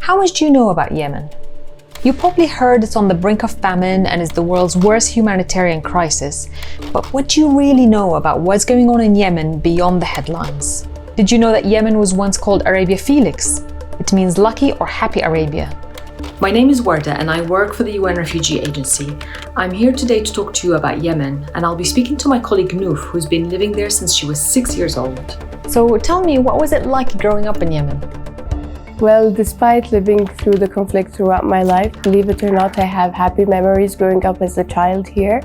How much do you know about Yemen? You probably heard it's on the brink of famine and is the world's worst humanitarian crisis. But what do you really know about what's going on in Yemen beyond the headlines? Did you know that Yemen was once called Arabia Felix? It means lucky or happy Arabia. My name is Warda and I work for the UN Refugee Agency. I'm here today to talk to you about Yemen, and I'll be speaking to my colleague Noof, who's been living there since she was 6 years old. So tell me, what was it like growing up in Yemen? Well, despite living through the conflict throughout my life, believe it or not, I have happy memories growing up as a child here.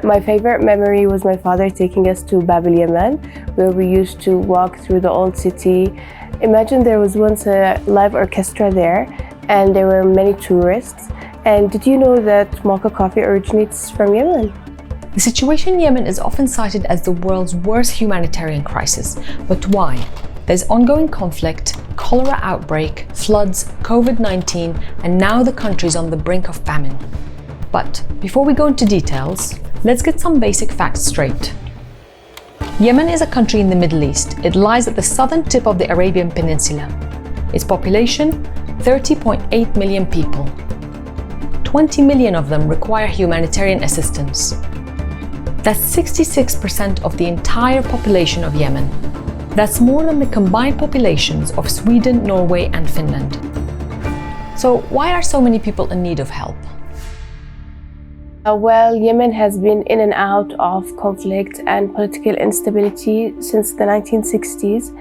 My favorite memory was my father taking us to Bab el Yemen, where we used to walk through the old city. Imagine there was once a live orchestra there, and there were many tourists. And did you know that mocha coffee originates from Yemen? The situation in Yemen is often cited as the world's worst humanitarian crisis. But why? There's ongoing conflict, cholera outbreak, floods, COVID-19, and now the country's on the brink of famine. But before we go into details, let's get some basic facts straight. Yemen is a country in the Middle East. It lies at the southern tip of the Arabian Peninsula. Its population, 30.8 million people. 20 million of them require humanitarian assistance. That's 66% of the entire population of Yemen. That's more than the combined populations of Sweden, Norway, and Finland. So why are so many people in need of help? Well, Yemen has been in and out of conflict and political instability since the 1960s.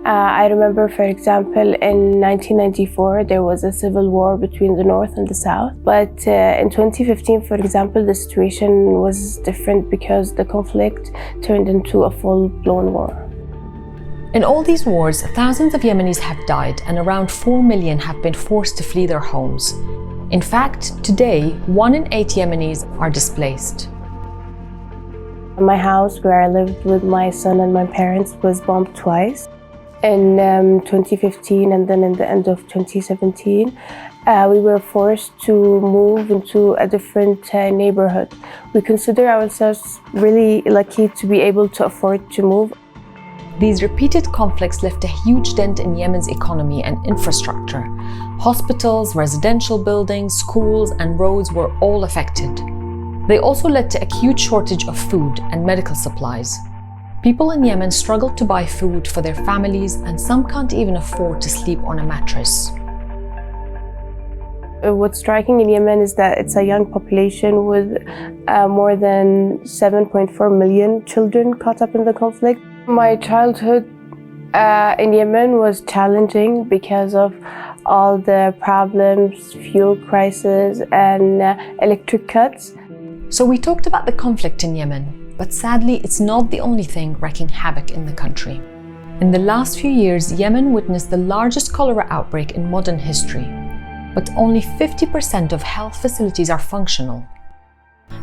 I remember, for example, in 1994, there was a civil war between the North and the South. But in 2015, for example, the situation was different because the conflict turned into a full-blown war. In all these wars, thousands of Yemenis have died and around 4 million have been forced to flee their homes. In fact, today, 1 in 8 Yemenis are displaced. My house, where I lived with my son and my parents, was bombed twice. In 2015 and then in the end of 2017, we were forced to move into a different neighborhood. We consider ourselves really lucky to be able to afford to move. These repeated conflicts left a huge dent in Yemen's economy and infrastructure. Hospitals, residential buildings, schools, and roads were all affected. They also led to acute shortage of food and medical supplies. People in Yemen struggle to buy food for their families, and some can't even afford to sleep on a mattress. What's striking in Yemen is that it's a young population with more than 7.4 million children caught up in the conflict. My childhood in Yemen was challenging because of all the problems, fuel crisis, and electric cuts. So we talked about the conflict in Yemen, but sadly it's not the only thing wreaking havoc in the country. In the last few years, Yemen witnessed the largest cholera outbreak in modern history, but only 50% of health facilities are functional.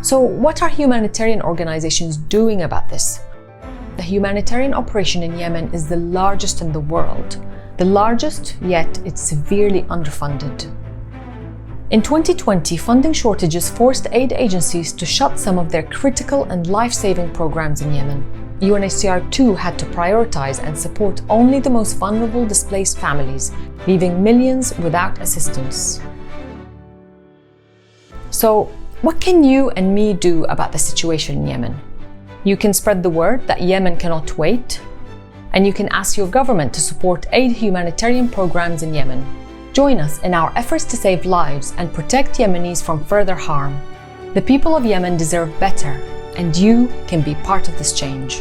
So what are humanitarian organizations doing about this? The humanitarian operation in Yemen is the largest in the world. The largest, yet it's severely underfunded. In 2020, funding shortages forced aid agencies to shut some of their critical and life-saving programs in Yemen. UNHCR too had to prioritize and support only the most vulnerable displaced families, leaving millions without assistance. So, what can you and me do about the situation in Yemen? You can spread the word that Yemen cannot wait, and you can ask your government to support aid humanitarian programs in Yemen. Join us in our efforts to save lives and protect Yemenis from further harm. The people of Yemen deserve better, and you can be part of this change.